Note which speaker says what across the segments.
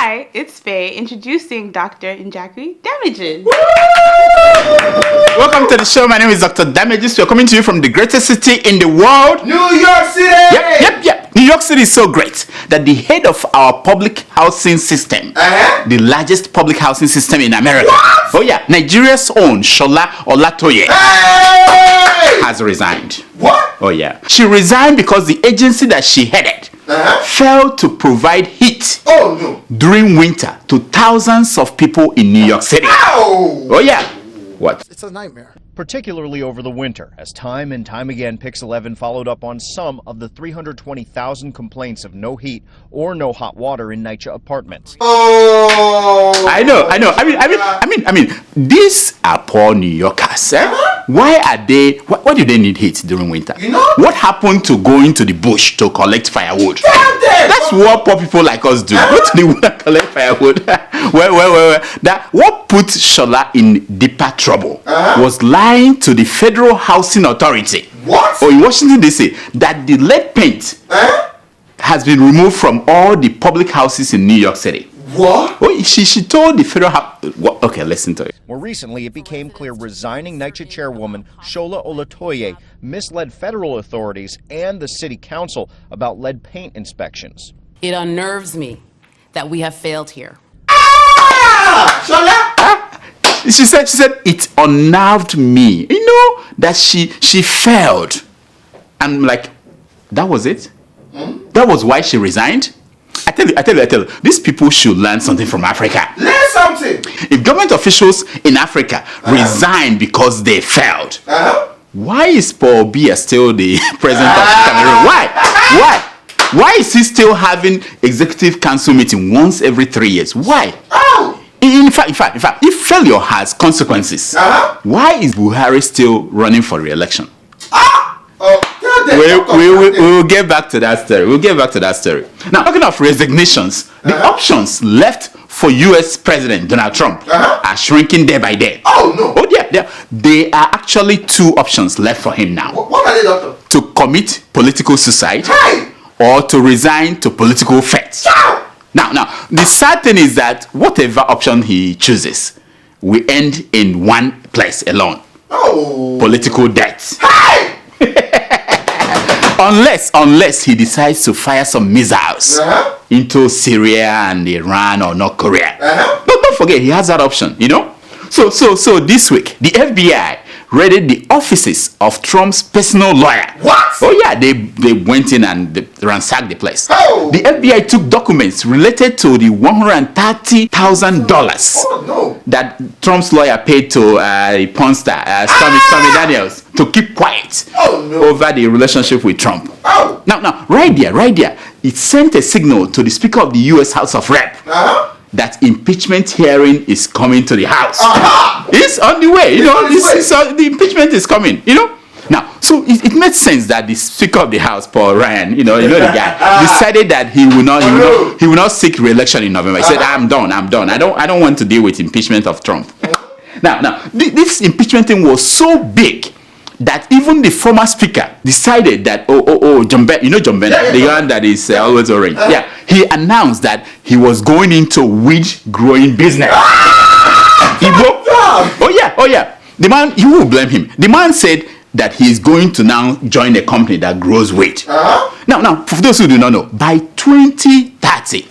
Speaker 1: Hi, it's Faye introducing Dr. Njakri Damages.
Speaker 2: Welcome to the show. My name is Dr. Damages. We're coming to you from the greatest city in the world,
Speaker 3: New York City.
Speaker 2: Yep. New York City is so great that the head of our public housing system, the largest public housing system in America, Nigeria's own Shola Olatoye, has resigned.
Speaker 3: What?
Speaker 2: Oh yeah, she resigned because the agency that she headed failed to provide heat during winter to thousands of people in New York City.
Speaker 3: Ow!
Speaker 2: Oh yeah. What?
Speaker 4: It's a nightmare.
Speaker 5: Particularly over the winter, as time and time again Pix 11 followed up on some of the 320,000 complaints of no heat or no hot water in NYCHA apartments.
Speaker 3: Oh!
Speaker 2: I know. I mean, these are poor New Yorkers. Why are they? Why do they need heat during winter?
Speaker 3: You know?
Speaker 2: What happened to going to the bush to collect firewood? That's what poor people like us do. Go to the wood and collect firewood. Well. What put Shola in deeper trouble was lying to the Federal Housing Authority.
Speaker 3: What?
Speaker 2: Or in Washington DC, that the lead paint has been removed from all the public houses in New York City.
Speaker 3: What?
Speaker 2: Oh, she told the federal house. Okay, listen to it.
Speaker 5: More recently, it became clear resigning NYCHA chairwoman Shola Olatoye misled federal authorities and the city council about lead paint inspections.
Speaker 6: It unnerves me that we have failed here.
Speaker 2: Shola? She said it unnerved me. You know that she failed. And like, that was it? That was why she resigned? I tell you, these people should learn something from Africa.
Speaker 3: Learn something.
Speaker 2: If government officials in Africa resign because they failed, why is Paul Biya still the president of Cameroon? Why is he still having executive council meeting once every 3 years? Why? In fact, if failure has consequences, why is Buhari still running for re-election? We'll get back to that story. Now, talking of resignations, the options left for U.S. President Donald Trump are shrinking day by day.
Speaker 3: Oh, no.
Speaker 2: Oh, yeah. There are actually two options left for him now.
Speaker 3: What are they, doctor?
Speaker 2: To commit political suicide or to resign to political fate. Now, the sad thing is that whatever option he chooses will end in one place alone. Political death. Unless he decides to fire some missiles into Syria and Iran or North Korea. But don't forget, he has that option, you know? So this week, the FBI raided the offices of Trump's personal lawyer.
Speaker 3: What?
Speaker 2: Oh yeah, they went in and they ransacked the place. The FBI took documents related to the $130,000 that Trump's lawyer paid to a porn star, Stormy Daniels, to keep quiet over the relationship with Trump. Now, right there, it sent a signal to the Speaker of the U.S. House of Rep that impeachment hearing is coming to the House. It's on the way, you know. The impeachment is coming, you know. Now, so it made sense that the Speaker of the House, Paul Ryan, you know the guy, decided that he will not seek re-election in November. He said, "I'm done. I don't want to deal with impeachment of Trump." Now, this impeachment thing was so big that even the former speaker decided that John Ben, you know John Ben, the one that is always orange. He announced that he was going into weed growing business. Oh yeah. The man, you will blame him. The man said that he is going to now join a company that grows weed. Now, for those who do not know, by 2030,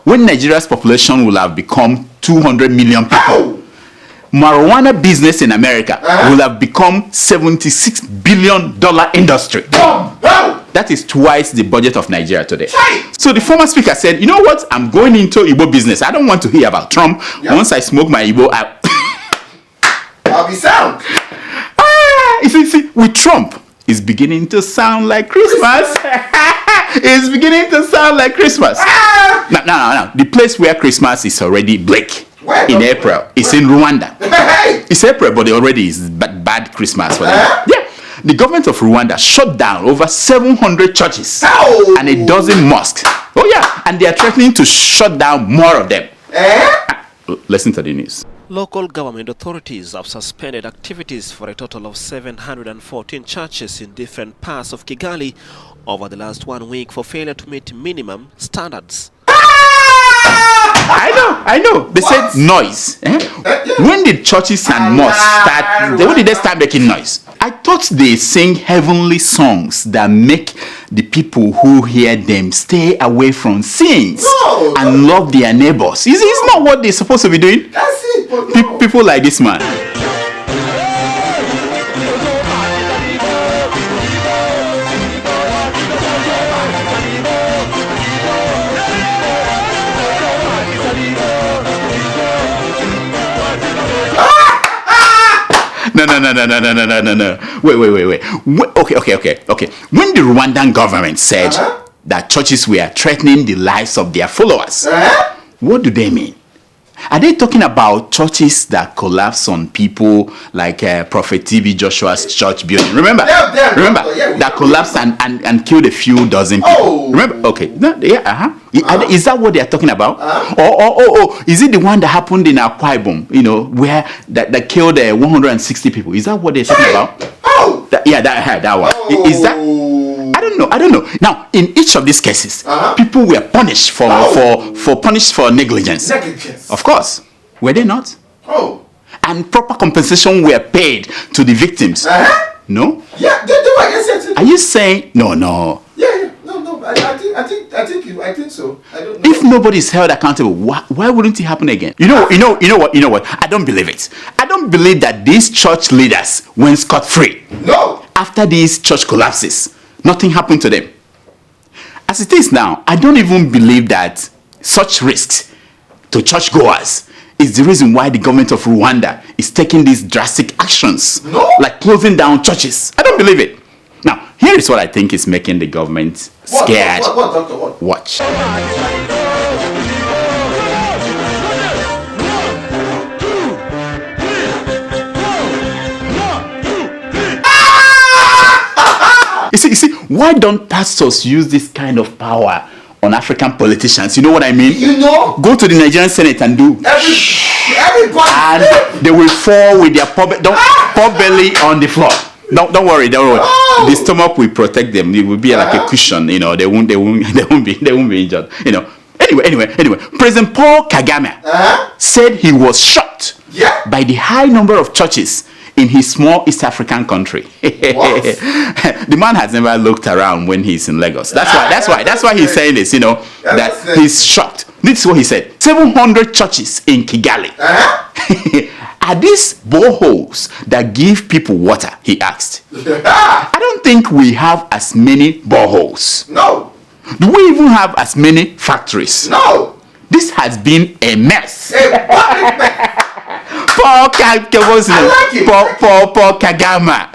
Speaker 2: when Nigeria's population will have become 200 million people, marijuana business in America will have become $76 billion industry. That is twice the budget of Nigeria today. So the former speaker said, you know what? I'm going into Igbo business. I don't want to hear about Trump. Once I smoke my Igbo,
Speaker 3: I'll be sound.
Speaker 2: You see, with Trump, it's beginning to sound like Christmas. It's beginning to sound like Christmas. Now, the place where Christmas is already bleak. In April, it's in Rwanda. It's April, but it already is bad Christmas for them. The government of Rwanda shut down over 700 churches and a dozen mosques. And they are threatening to shut down more of them. Listen to the news.
Speaker 7: Local government authorities have suspended activities for a total of 714 churches in different parts of Kigali over the last 1 week for failure to meet minimum standards.
Speaker 2: I know. They said noise. When did churches and mosques start? When did they start making noise? I thought they sing heavenly songs that make the people who hear them stay away from sins and love their neighbors. It's not what they're supposed to be doing.
Speaker 3: That's it. But no.
Speaker 2: People like this man. No. Wait. Okay. When the Rwandan government said that churches were threatening the lives of their followers, what do they mean? Are they talking about churches that collapse on people like Prophet TB Joshua's church building? Remember? That collapsed and killed a few dozen people. Remember? Okay. Is that what they are talking about? Or is it the one that happened in Akwa Ibom, where that killed 160 people? Is that what they're talking about? That one. Is that? I don't know. Now, in each of these cases, people were punished for negligence. Of course. Were they not? And proper compensation were paid to the victims. No?
Speaker 3: Yeah, they were. Yes.
Speaker 2: Are you saying no?
Speaker 3: Yeah. No. I think so. I don't know.
Speaker 2: If nobody is held accountable, why wouldn't it happen again? You know what? I don't believe it. I don't believe that these church leaders went scot-free.
Speaker 3: No.
Speaker 2: After these church collapses, nothing happened to them. As it is now, I don't even believe that such risks to churchgoers is the reason why the government of Rwanda is taking these drastic actions, like closing down churches. I don't believe it. Now, here is what I think is making the government scared.
Speaker 3: What, Doctor? What?
Speaker 2: Watch. You see, why don't pastors use this kind of power on African politicians? You know what I mean? Go to the Nigerian Senate and do.
Speaker 3: Everybody.
Speaker 2: And they will fall with their poor belly on the floor. Don't worry. The stomach will protect them. It will be like a cushion. They won't be injured. Anyway. President Paul Kagame said he was shocked by the high number of churches in his small East African country. The man has never looked around when he's in Lagos. That's why he's saying this, that he's shocked. This is what he said. 700 churches in Kigali. Are these boreholes that give people water? He asked. I don't think we have as many boreholes.
Speaker 3: No.
Speaker 2: Do we even have as many factories?
Speaker 3: No.
Speaker 2: This has been a mess.
Speaker 3: I
Speaker 2: Paul Kagame.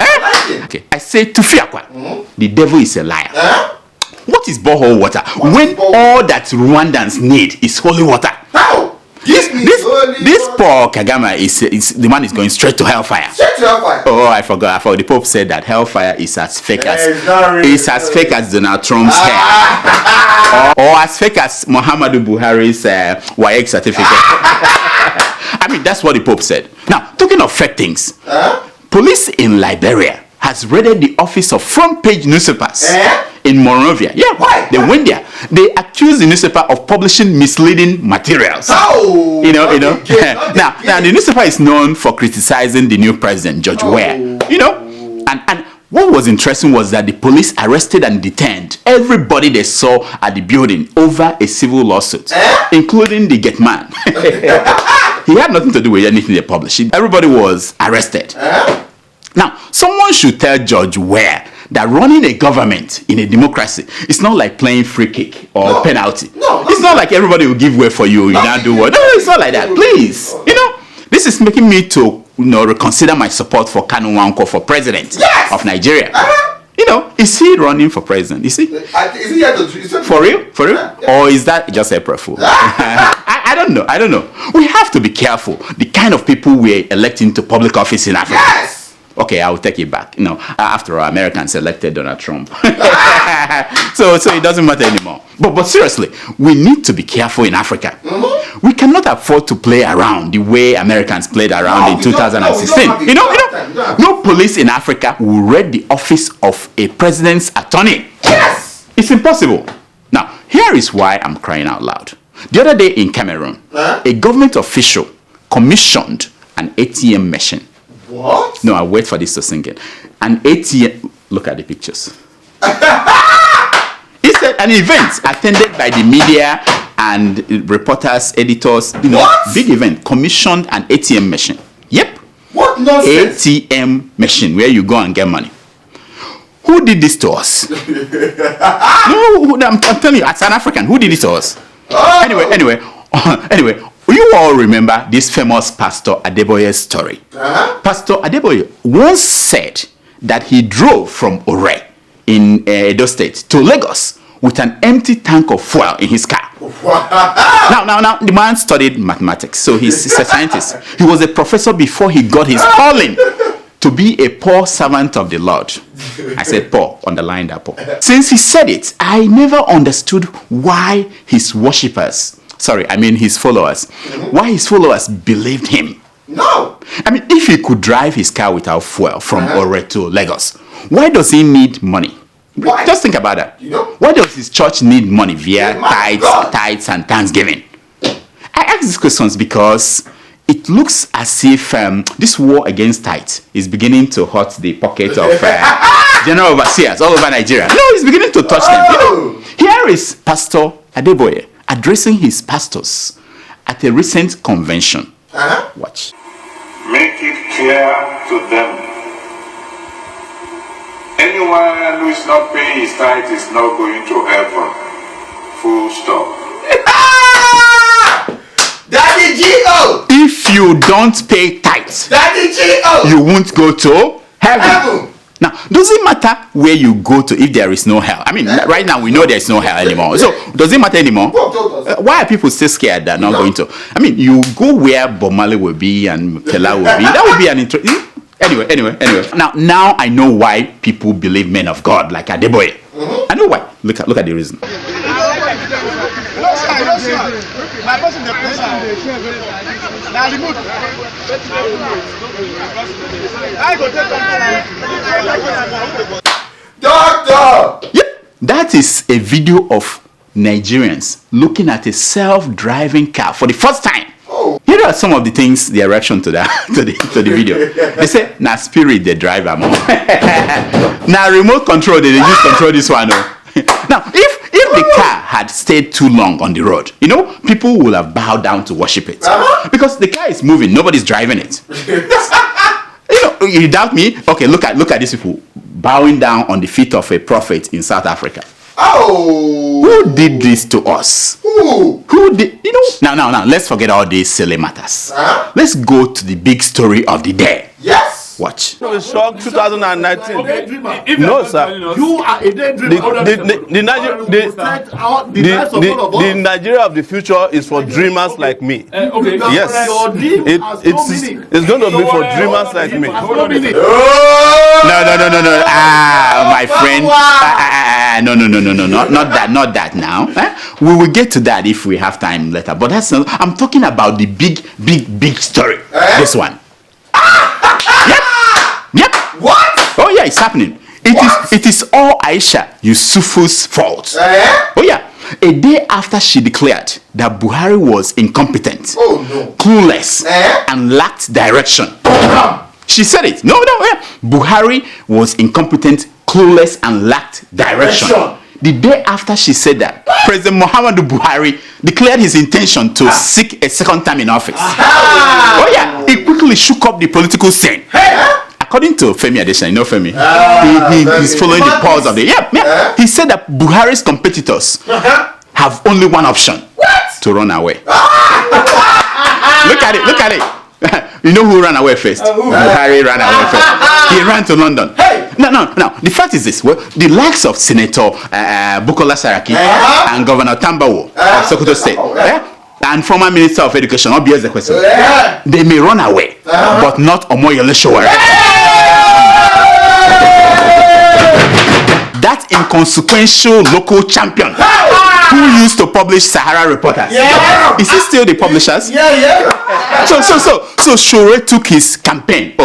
Speaker 2: Okay, I say to Fiakwa, the devil is a liar. What is borehole water? When all that Rwandans need is holy water.
Speaker 3: How?
Speaker 2: This Paul Kagame is the man is going straight to hellfire. Oh, I forgot. The Pope said that hellfire is as fake as Donald Trump's hair, or as fake as Muhammadu Buhari's Weah certificate. I mean, that's what the Pope said. Now, talking of fake things, police in Liberia has raided the office of Frontpage newspapers in Monrovia. Yeah,
Speaker 3: why?
Speaker 2: They went there. They accused the newspaper of publishing misleading materials.
Speaker 3: Oh,
Speaker 2: Now the newspaper is known for criticizing the new president, George Weah. And what was interesting was that the police arrested and detained everybody they saw at the building over a civil lawsuit, including the gate man. He had nothing to do with anything they published. Everybody was arrested. Now, someone should tell George Weah that running a government in a democracy is not like playing free kick or penalty. It's not like everybody will give way for you. You don't do what. No, it's not like that. Please, this is making me to reconsider my support for Kanu Nwankwo for president of Nigeria. Is he running for president? Is he?
Speaker 3: Is he here to
Speaker 2: for real? Or is that just April Fool? I don't know. We have to be careful the kind of people we're electing to public office in Africa.
Speaker 3: Yes.
Speaker 2: Okay, I'll take it back. After all, Americans elected Donald Trump. so it doesn't matter anymore. But seriously, we need to be careful in Africa. We cannot afford to play around the way Americans played around in 2016. No police in Africa will raid the office of a president's attorney.
Speaker 3: Yes!
Speaker 2: It's impossible. Now, here is why I'm crying out loud. The other day in Cameroon, a government official commissioned an ATM machine.
Speaker 3: What?
Speaker 2: No, I'll wait for this to sink in. An ATM. Look at the pictures. He said an event attended by the media and reporters, editors, big event, commissioned an ATM machine. Yep.
Speaker 3: What nonsense?
Speaker 2: ATM machine where you go and get money. Who did this to us? No, I'm telling you, as an African, who did this to us?
Speaker 3: Oh.
Speaker 2: Anyway, you all remember this famous Pastor Adeboye's story. Pastor Adeboye once said that he drove from Ore in Edo State to Lagos with an empty tank of fuel in his car. Now, the man studied mathematics, so he's a scientist. He was a professor before he got his calling to be a poor servant of the Lord. I said poor, underline that poor. Since he said it, I never understood why his worshippers, his followers, why his followers believed him.
Speaker 3: No.
Speaker 2: I mean, if he could drive his car without fuel from Ore to Lagos, why does he need money?
Speaker 3: Why?
Speaker 2: Just think about that.
Speaker 3: You know?
Speaker 2: Why does his church need money via
Speaker 3: My God.
Speaker 2: tithes and thanksgiving? I ask these questions because it looks as if this war against tithes is beginning to hurt the pocket of general overseers all over Nigeria. No, it's beginning to touch them. You know, here is Pastor Adeboye addressing his pastors at a recent convention. Watch.
Speaker 4: Make it clear to them. Anyone who is not paying his tithe is not going to heaven. Full stop.
Speaker 3: Daddy G.O.
Speaker 2: If you don't pay tithes,
Speaker 3: Daddy G.O.
Speaker 2: you won't go to heaven. Now, does it matter where you go to if there is no hell? I mean, right now we know there is no hell anymore. So, does it matter anymore? Why are people still scared that not going to? I mean, you go where Bob Marley will be and Pela will be. That would be an interesting. Anyway. Now I know why people believe men of God like Adeboye. I know why. Look at the reason.
Speaker 3: Doctor!
Speaker 2: Yep, that is a video of Nigerians looking at a self-driving car for the first time. Here are some of the things, the reaction to that to the video. They say, "Na spirit the driver more." Now remote control, they use control this one. Now, if the car had stayed too long on the road, people will have bowed down to worship it because the car is moving, nobody's driving it. You doubt me? Okay, look at these people bowing down on the feet of a prophet in South Africa.
Speaker 3: Oh!
Speaker 2: Who did this to us?
Speaker 3: Who
Speaker 2: did? Now, let's forget all these silly matters. Let's go to the big story of the day.
Speaker 3: Yes!
Speaker 2: Watch.
Speaker 8: It was strong 2019.
Speaker 9: Okay,
Speaker 8: no, sir.
Speaker 9: You are a daydreamer.
Speaker 8: The Nigeria of the future is for dreamers like me.
Speaker 9: Okay.
Speaker 8: Yes.
Speaker 9: Your dream has no meaning.
Speaker 8: It's going to be for dreamers like me.
Speaker 9: No meaning.
Speaker 2: No. My friend. No. Not that now. We will get to that if we have time later. But that's not. I'm talking about the big story. This one. Yep.
Speaker 3: What?
Speaker 2: Oh yeah, it's happening. It is all Aisha Yusufu's fault. Oh yeah. A day after she declared that Buhari was incompetent, clueless, and lacked direction. She said it. No. Buhari was incompetent, clueless, and lacked direction. The day after she said that, President Muhammadu Buhari declared his intention to seek a second term in office. Oh yeah, he quickly shook up the political scene. According to Femi Adesina, you know Femi? He's following the pulse of the... Yeah. He said that Buhari's competitors have only one option. To run away. Look at it. You know who ran away first? Buhari ran away first. He ran to London. No. The fact is this. Well, the likes of Senator Bukola Saraki and Governor Tambawo of Sokoto State and former Minister of Education, obvious the question. They may run away, but not Omoyele Sowore. That inconsequential local champion who used to publish Sahara Reporters.
Speaker 3: Yeah.
Speaker 2: Is he still the publishers?
Speaker 3: Yeah.
Speaker 2: So Shure took his campaign.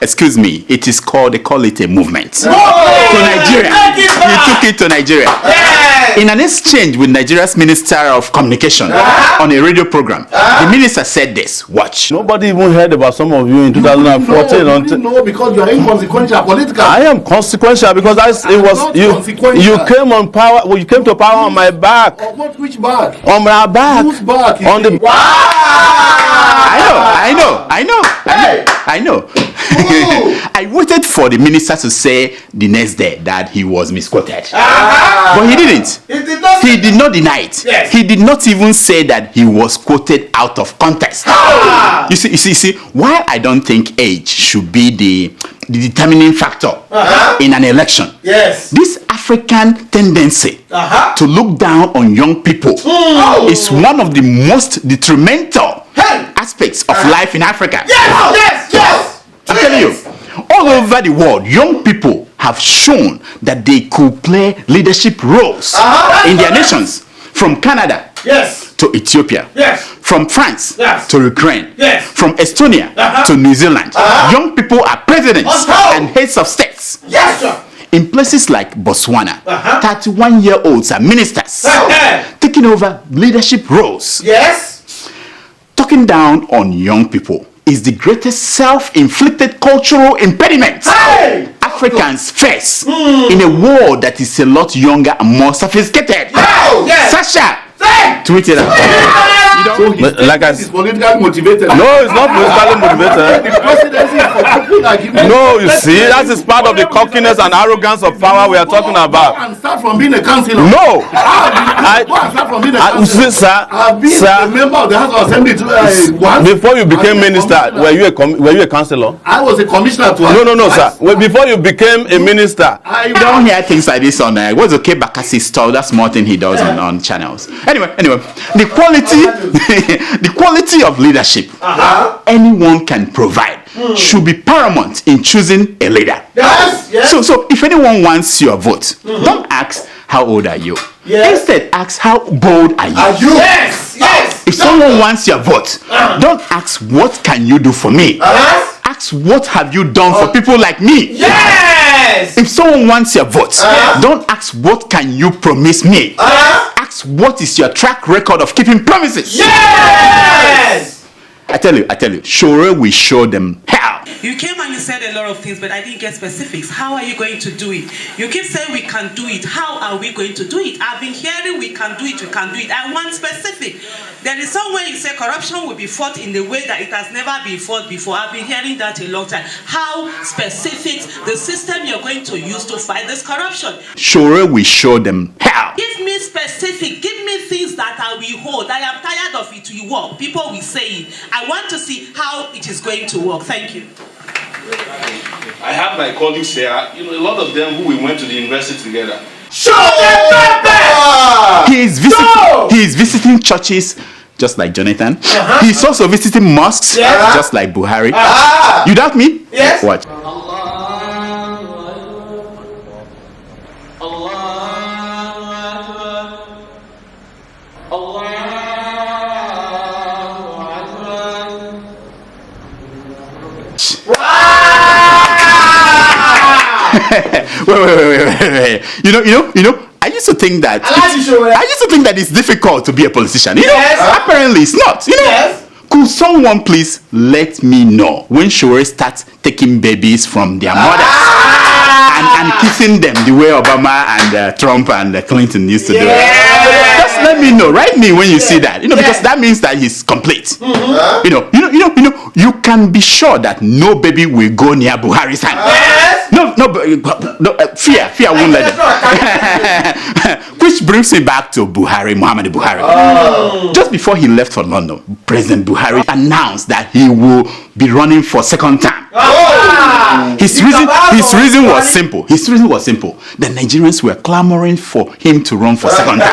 Speaker 2: Excuse me. It is called, they call it a movement. To Nigeria. He took it to Nigeria.
Speaker 3: Yes.
Speaker 2: In an exchange with Nigeria's Minister of Communication on a radio program, the minister said this. Watch.
Speaker 8: Nobody even heard about some of you in 2014.
Speaker 9: No, because you are inconsequential political.
Speaker 8: I am consequential because you came on power. Well, you came to power on my back.
Speaker 9: Which back?
Speaker 8: On my back.
Speaker 9: Whose back?
Speaker 8: On the.
Speaker 2: I know. I waited for the minister to say the next day that he was misquoted. But he didn't. He did not deny it.
Speaker 3: Yes.
Speaker 2: He did not even say that he was quoted out of context. You see, why I don't think age should be the determining factor in an election.
Speaker 3: Yes.
Speaker 2: This African tendency to look down on young people is one of the most detrimental aspects of life in Africa.
Speaker 3: Yes.
Speaker 2: I'm telling you, all over the world, young people have shown that they could play leadership roles in their nations. From Canada to Ethiopia, from France to Ukraine, from Estonia to New Zealand. Young people are presidents and heads of states. In places like Botswana, 31-year-olds are ministers taking over leadership roles. Talking down on young people is the greatest self-inflicted cultural impediment Africans face in a world that is a lot younger and more sophisticated. Sasha, tweet it out.
Speaker 8: Like I
Speaker 9: It's politically motivated.
Speaker 8: No, it's not politically motivated.
Speaker 9: The presidency is for people like you.
Speaker 8: No, you see, that is part of the cockiness and arrogance of power we are talking about.
Speaker 9: And start from being a councillor.
Speaker 8: No,
Speaker 9: Start from being a councillor. I've been a member of the House of Assembly once.
Speaker 8: Before you became minister, were you a councillor?
Speaker 9: I was a commissioner to.
Speaker 8: No, sir. Before you became a minister.
Speaker 2: You don't hear things like this on what's okay Bakasi's style, that small thing he does on channels. Anyway, the quality of leadership anyone can provide should be paramount in choosing a leader. So if anyone wants your vote, don't ask how old are you. Instead, ask how bold are you. If someone wants your vote, don't ask what can you do for me. Ask what have you done for people like me. If someone wants your vote, don't ask what can you promise me. Ask what is your track record of keeping promises. I tell you, Shure will show them how.
Speaker 10: You came and you said a lot of things, but I didn't get specifics. How are you going to do it? You keep saying we can do it. How are we going to do it? I've been hearing we can do it. I want specific. There is somewhere you say corruption will be fought in the way that it has never been fought before. I've been hearing that a long time. How specific the system you're going to use to fight this corruption?
Speaker 2: Shure will show them how.
Speaker 10: Give me specific. Give me things that I will hold. I am tired of it will work. People will say it. I want to see how it is going to work. Thank you.
Speaker 11: I have my colleagues here, a lot of them who we went to the university together.
Speaker 2: He is visiting churches just like Jonathan. He's also visiting mosques just like Buhari. You doubt me?
Speaker 3: Yes.
Speaker 2: Watch. Wait. You know. I used to think that it's difficult to be a politician. Apparently it's not. Could someone please let me know when Shure starts taking babies from their mothers and kissing them the way Obama and Trump and Clinton used to do it? Just let me know. Write me when you see that. Because that means that he's complete. You can be sure that no baby will go near Buhari's hand. No, fear won't let them. Which brings me back to Muhammad Buhari. Just before he left for London, President Buhari announced that he will be running for second time. His reason was simple. The Nigerians were clamoring for him to run for second time.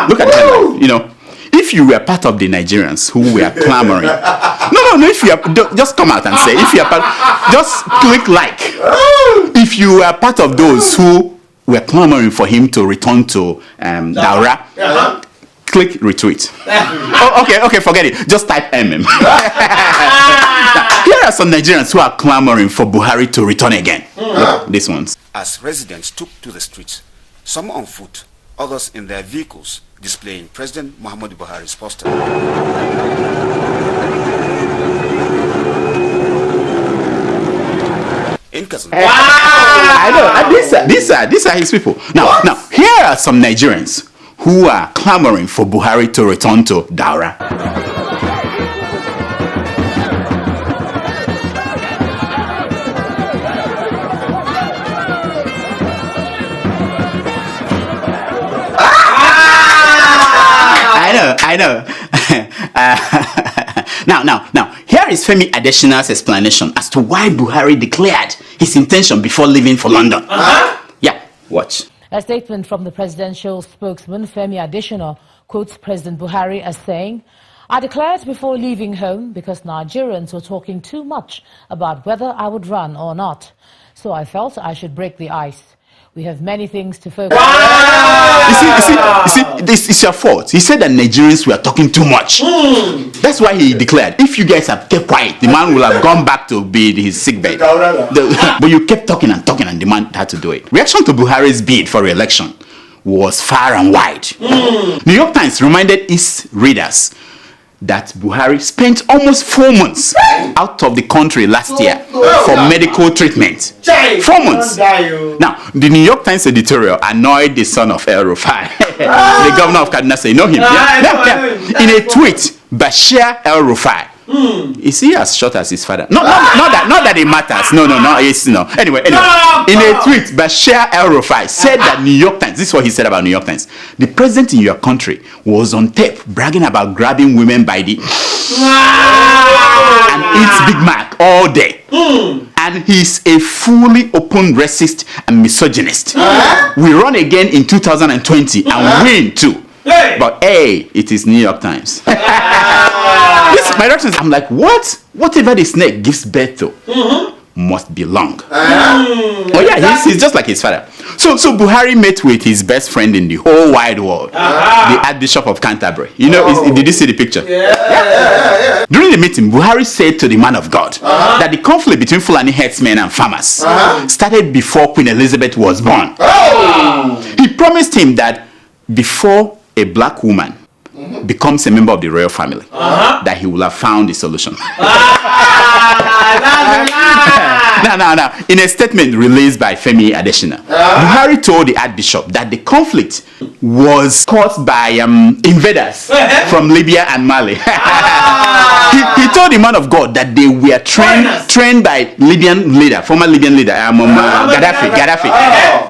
Speaker 2: Look at that. If you were part of the Nigerians who were clamoring, no, if you are, just come out and say, if you are part, just click like. If you were part of those who were clamoring for him to return to Daura. Click retweet. Okay, forget it. Just type MM. Now, here are some Nigerians who are clamoring for Buhari to return again. Look, these ones.
Speaker 12: As residents took to the streets, some on foot, others in their vehicles, displaying President Muhammadu Buhari's poster. In Kazan.
Speaker 2: I know. And these are his people. Now, here are some Nigerians who are clamoring for Buhari to return to Daura. I know. Now, here is Femi Adesina's explanation as to why Buhari declared his intention before leaving for London. Yeah, watch.
Speaker 13: A statement from the presidential spokesman, Femi Adesina, quotes President Buhari as saying, "I declared before leaving home because Nigerians were talking too much about whether I would run or not. So I felt I should break the ice. We have many things to focus on."
Speaker 2: You see, this is your fault. He said that Nigerians were talking too much. That's why he declared, if you guys have kept quiet, the man will have gone back to be in his sick bed. But you kept talking, and the man had to do it. Reaction to Buhari's bid for re-election was far and wide. New York Times reminded its readers that Buhari spent almost 4 months out of the country last year for medical treatment. 4 months. Now, the New York Times editorial annoyed the son of El Rufai, the governor of Kaduna. You know him? In a tweet, Bashir El Rufai, is he as short as his father? Not that it matters. No. Anyway. In a tweet, Bashir El Rufai said that New York Times, this is what he said about New York Times, the president in your country was on tape bragging about grabbing women by the and eats Big Mac all day. And he's a fully open racist and misogynist. We run again in 2020 and win too. But hey, it is New York Times. This, my reactions, I'm like, what? Whatever the snake gives birth to must be long. Oh yeah, he's just like his father. So Buhari met with his best friend in the whole wide world, the Archbishop of Canterbury. You know, did you see the picture? Yeah. During the meeting, Buhari said to the man of God that the conflict between Fulani herdsmen and farmers started before Queen Elizabeth was born. He promised him that before a black woman becomes a member of the royal family, that he will have found the solution. Now, in a statement released by Femi Adesina, Buhari told the Archbishop that the conflict was caused by invaders from Libya and Mali. He told the man of God that they were trained by former Libyan leader, Gaddafi.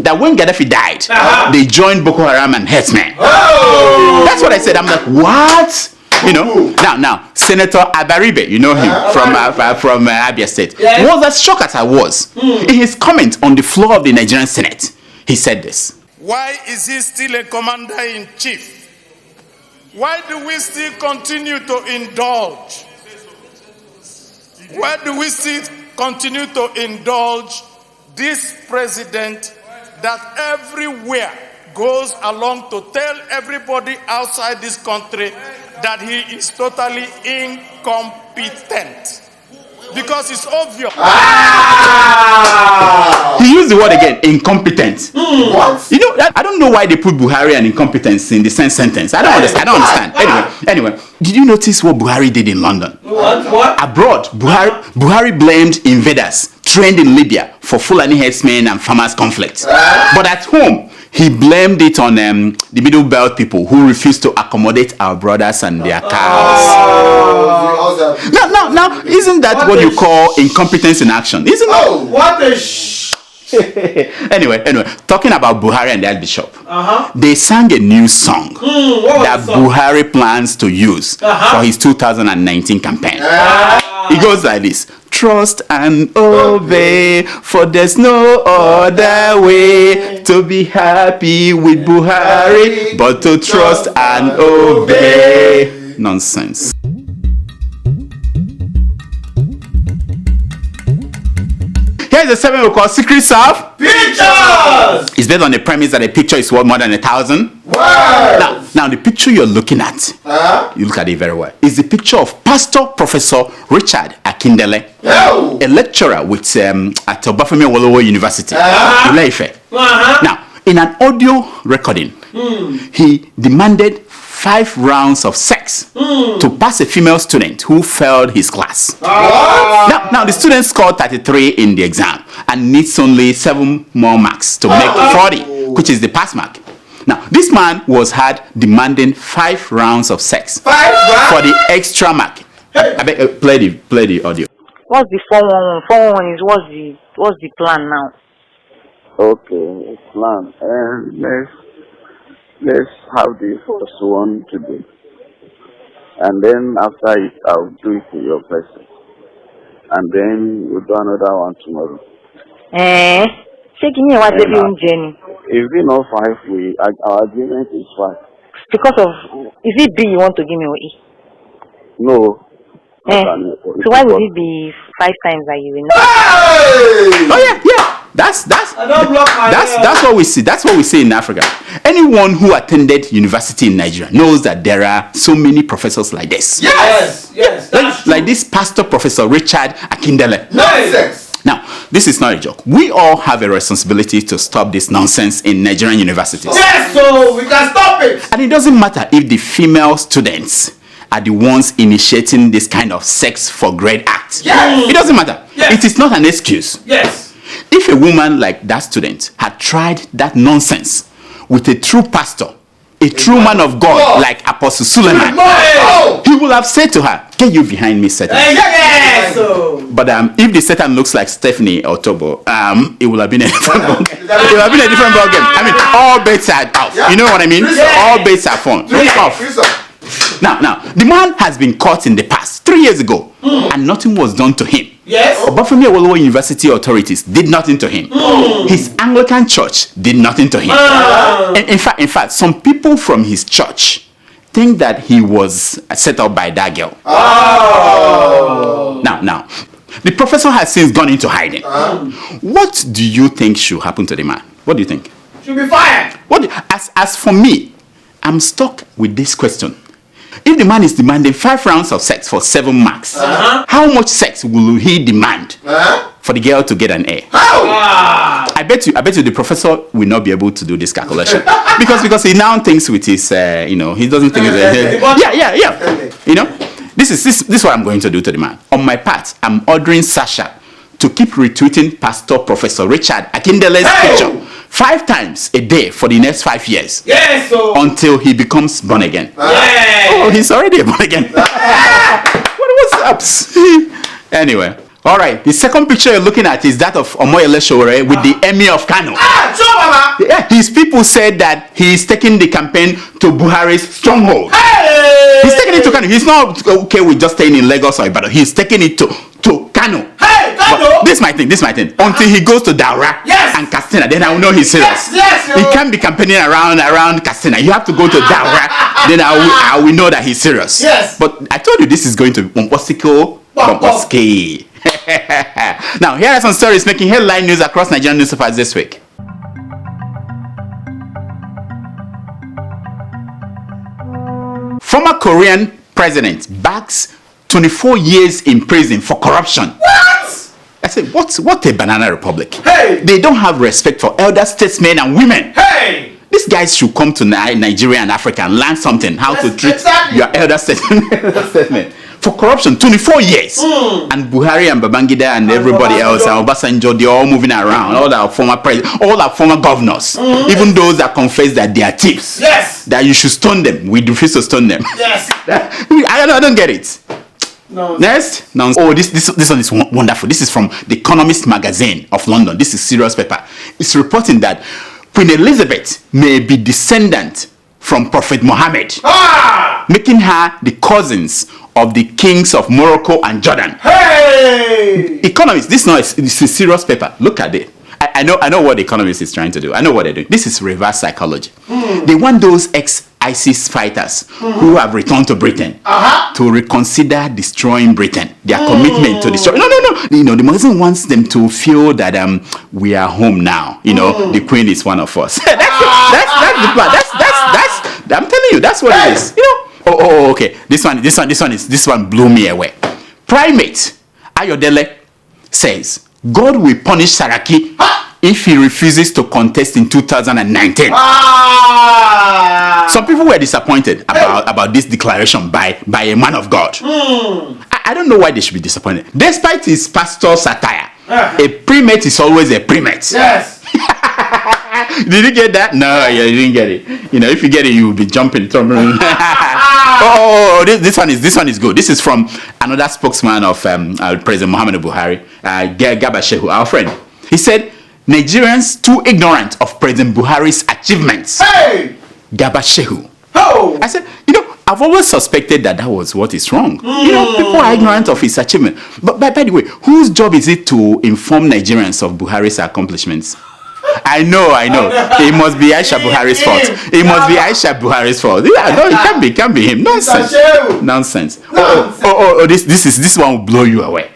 Speaker 2: That when Gaddafi died, they joined Boko Haram and herdsmen. That's what I said. I'm like, what? You know, now Senator Abaribe, you know him from Abia State, was as shocked as I was. In his comment on the floor of the Nigerian Senate, he said this:
Speaker 14: "Why is he still a commander-in-chief? Why do we still continue to indulge? Why do we still continue to indulge this president that everywhere goes along to tell everybody outside this country that he is totally incompetent? Because it's obvious."
Speaker 2: He used the word again, incompetent. What? You know, I don't know why they put Buhari and incompetence in the same sentence. I don't understand. Anyway, did you notice what Buhari did in London? What? Abroad, Buhari blamed invaders trained in Libya for Fulani herdsmen and farmers' conflict. But at home, he blamed it on the Middle Belt people who refused to accommodate our brothers and their cows. Now, isn't that what you call incompetence in action? Isn't it?
Speaker 3: What a
Speaker 2: Anyway, talking about Buhari and the Archbishop, they sang a new song that Buhari plans to use for his 2019 campaign. It goes like this: "Trust and obey, for there's no other way to be happy with Buhari but to trust and obey." Nonsense. Here's the 7 we call secrets of
Speaker 3: Pictures!
Speaker 2: It's based on the premise that a picture is worth more than 1,000
Speaker 3: words.
Speaker 2: Now the picture you're looking at, you look at it very well, is the picture of Pastor Professor Richard Akindele, a lecturer with at Obafemi Awolowo University, Ile-Ife. Now, in an audio recording, he demanded 5 rounds of sex to pass a female student who failed his class. Now the student scored 33 in the exam and needs only 7 more marks to make 40, which is the pass mark. Now, this man was had demanding 5 rounds of sex for the extra mark. I beg, play the audio.
Speaker 15: What's the 411? 411 is what's the plan now?
Speaker 16: Okay, plan. Let's have the first one today, and then after it, I'll do it to your person, and then we'll do another one tomorrow.
Speaker 15: Shaking your Jenny.
Speaker 16: If we know 5, our agreement is 5.
Speaker 15: Because of, is it B you want to give me or E?
Speaker 16: No.
Speaker 15: So why would it be 5 times that you will know?
Speaker 2: Oh yeah. That's what we see. That's what we see in Africa. Anyone who attended university in Nigeria knows that there are so many professors like this.
Speaker 3: Yes.
Speaker 2: Like this Pastor Professor Richard Akindele.
Speaker 3: Nonsense.
Speaker 2: Now, this is not a joke. We all have a responsibility to stop this nonsense in Nigerian universities.
Speaker 3: Yes, so we can stop it.
Speaker 2: And it doesn't matter if the female students are the ones initiating this kind of sex for grade act.
Speaker 3: Yes.
Speaker 2: It doesn't matter.
Speaker 3: Yes.
Speaker 2: It is not an excuse.
Speaker 3: Yes.
Speaker 2: If a woman like that student had tried that nonsense with a true pastor, a true man of God like Apostle Suleiman, he will have said to her, "Get you behind me, Satan."
Speaker 3: Yes.
Speaker 2: But if the Satan looks like Stephanie or Tobo, it will have been a different ballgame. It will have been a different ballgame. I mean, all bets are out. You know what I mean? All bets are fun. Now, the man has been caught in the past 3 years ago, and nothing was done to him.
Speaker 3: Yes.
Speaker 2: Obafemi Awolowo University authorities did nothing to him. His Anglican church did nothing to him. In fact, some people from his church think that he was set up by that girl. Now, the professor has since gone into hiding. What do you think should happen to the man? What do you think?
Speaker 3: Should be fired.
Speaker 2: As for me, I'm stuck with this question. If the man is demanding 5 rounds of sex for 7 marks, how much sex will he demand for the girl to get an A? I bet you the professor will not be able to do this calculation because he now thinks with his he doesn't think this is what I'm going to do to the man. On my part, I'm ordering Sasha to keep retweeting Pastor Professor Richard Akindele's picture 5 times a day for the next 5 years.
Speaker 3: Yes,
Speaker 2: until he becomes born again. Oh, he's already born again. What's up? Anyway, all right. The second picture you're looking at is that of Omoyele Sowore with the Emir of Kano. Yeah, his people said that he's taking the campaign to Buhari's stronghold. He's taking it to Kano. He's not okay with just staying in Lagos or Ibadan. He's taking it to Kano. But this is my thing. Until he goes to Daura and Katsina, then I will know he's serious. He can't be campaigning around Katsina. You have to go to Daura, then I will know that he's serious.
Speaker 3: Yes.
Speaker 2: But I told you this is going to be Bomboski. Now, here are some stories making headline news across Nigerian newspapers this week. Former Korean president backs 24 years in prison for corruption.
Speaker 3: What?
Speaker 2: I said, what a banana republic.
Speaker 3: Hey!
Speaker 2: They don't have respect for elder statesmen and women.
Speaker 3: Hey!
Speaker 2: These guys should come to Nigeria and Africa and learn something, how to treat your elder statesmen. For corruption, 24 years. And Buhari and Babangida and everybody else, and Obasanjo, they're all moving around. All our former presidents, all our former governors, even those that confess that they are thieves.
Speaker 3: Yes!
Speaker 2: That you should stone them. We refuse to stone them.
Speaker 3: Yes!
Speaker 2: I don't get it.
Speaker 3: No.
Speaker 2: Next. Oh, this one is wonderful. This is from The Economist magazine of London. This is serious paper. It's reporting that Queen Elizabeth may be descendant from Prophet Muhammad, making her the cousins of the kings of Morocco and Jordan.
Speaker 3: Hey!
Speaker 2: Economist, this is a serious paper. Look at it. I know what the economist is trying to do. I know what they're doing. This is reverse psychology. They want those ex-ISIS fighters who have returned to Britain to reconsider destroying Britain. Their commitment to destroy. No. You know, the magazine wants them to feel that we are home now. You know, the Queen is one of us. That's the plan. That's. I'm telling you, that's what it is. You know. Oh, okay. This one blew me away. Primate Ayodele says God will punish Saraki if he refuses to contest in 2019. Some people were disappointed about this declaration by a man of God. I don't know why they should be disappointed. Despite his pastor satire, a primate is always a primate.
Speaker 9: Yes.
Speaker 2: Did you get that? No, you didn't get it. You know, if you get it, you will be jumping. This one is good. This is from another spokesman of President Muhammadu Buhari, Shehu, our friend. He said, Nigerians too ignorant of President Buhari's achievements.
Speaker 9: Hey!
Speaker 2: Shehu.
Speaker 9: Oh!
Speaker 2: I said, you know, I've always suspected that was what is wrong. You know, people are ignorant of his achievement. But by the way, whose job is it to inform Nigerians of Buhari's accomplishments? I know. It must be Aisha Buhari's fault. It must be Aisha Buhari's fault. Yeah, no, it can't be him. Nonsense. This one will blow you away.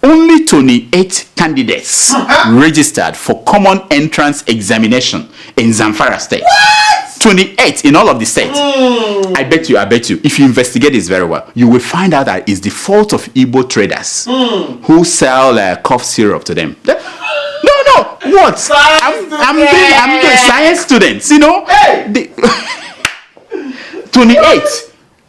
Speaker 2: Only 28 candidates registered for common entrance examination in Zamfara State. What? 28 in all of the states. I bet you, if you investigate this very well, you will find out that it's the fault of Igbo traders who sell cough syrup to them. No, what? I'm doing science students, you know. Hey! 28.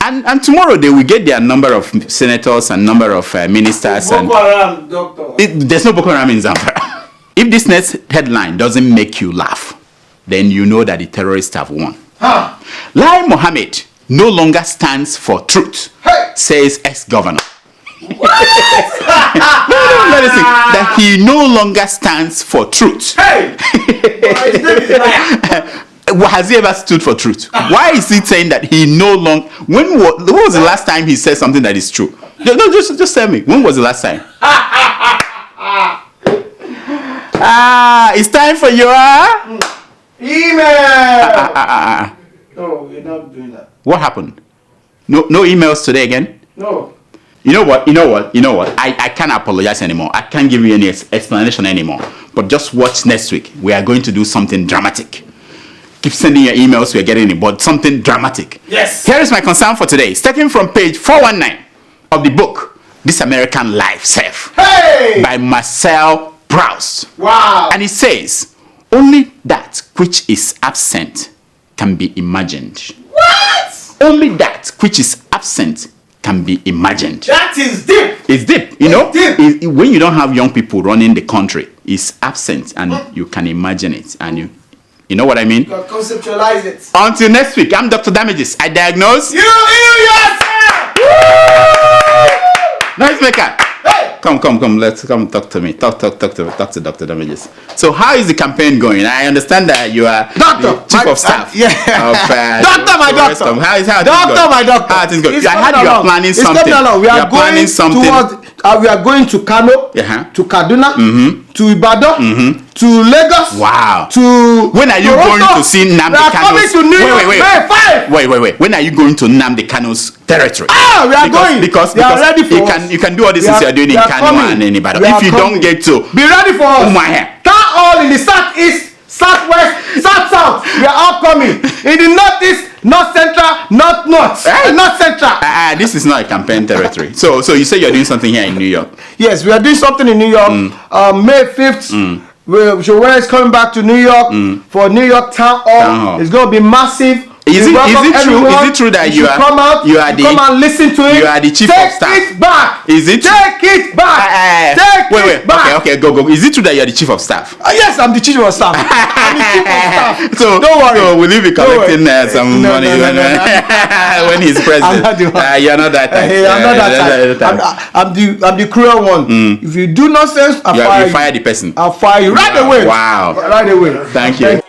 Speaker 2: And tomorrow they will get their number of senators and number of ministers.
Speaker 9: Boko Haram, doctor.
Speaker 2: There's no Boko Haram in Zamfara. If this next headline doesn't make you laugh, then you know that the terrorists have won. Lai Mohammed no longer stands for truth, says ex-governor. What? That he no longer stands for truth.
Speaker 9: Hey!
Speaker 2: Has he ever stood for truth? Why is he saying that he no longer? When was the last time he said something that is true? No, just tell me. When was the last time? It's time for your
Speaker 9: email. No, we're not doing that.
Speaker 2: What happened? No emails today again?
Speaker 9: No.
Speaker 2: You know what? I can't apologize anymore. I can't give you any explanation anymore. But just watch next week. We are going to do something dramatic. Keep sending your emails, we're getting it, but something dramatic.
Speaker 9: Yes.
Speaker 2: Here is my concern for today. Starting from page 419 of the book, This American Life Self.
Speaker 9: Hey!
Speaker 2: By Marcel Proust.
Speaker 9: Wow.
Speaker 2: And it says, only that which is absent can be imagined.
Speaker 9: What?
Speaker 2: Only that which is absent can be imagined.
Speaker 9: That is deep.
Speaker 2: It's deep, you know. Deep. When you don't have young people running the country, it's absent and you can imagine it and you know what I mean?
Speaker 9: You can conceptualize it.
Speaker 2: Until next week, I'm Dr. Damages. I diagnose.
Speaker 9: You yourself!
Speaker 2: Nice maker.
Speaker 9: Hey!
Speaker 2: Come. Let's come talk to me. Talk to Dr. Damages. So how is the campaign going? I understand that you are
Speaker 9: Doctor,
Speaker 2: chief of staff.
Speaker 9: Doctor, my doctor.
Speaker 2: How is
Speaker 9: doctor, my doctor.
Speaker 2: How is going? I heard you are planning something.
Speaker 9: We are going towards. We are going to Kano, to Kaduna, to Ibadan, to Lagos.
Speaker 2: Wow.
Speaker 9: To
Speaker 2: when are you going to see Nnamdi Kano's? Wait. When are you going to Nnamdi Kano's territory?
Speaker 9: We are going.
Speaker 2: Because
Speaker 9: are ready for
Speaker 2: you can do all these things you are doing in Kano and in Ibadan. If you don't get to
Speaker 9: be ready for us. Town all in the southeast, southwest, south. We are all coming. In the northeast, north central, north, north central.
Speaker 2: This is not a campaign territory. So you say you're doing something here in New York?
Speaker 9: Yes, we are doing something in New York. May 5th. Weah is coming back to New York for New York Town Hall. It's going to be massive.
Speaker 2: Is it true that you come and
Speaker 9: listen to it?
Speaker 2: You are the chief of staff.
Speaker 9: Take it back.
Speaker 2: Is it?
Speaker 9: Take it back. Take it back.
Speaker 2: Okay, go. Is it true that you are the chief of staff?
Speaker 9: Yes, I'm the chief of staff. I'm the chief of staff.
Speaker 2: So
Speaker 9: don't worry.
Speaker 2: So will you be collecting some money when he's president? You're not that type.
Speaker 9: I'm not that type. I'm the cruel one. If you do nonsense, I'll fire you.
Speaker 2: You fire the person.
Speaker 9: I'll fire you right away.
Speaker 2: Wow.
Speaker 9: Right away.
Speaker 2: Thank you.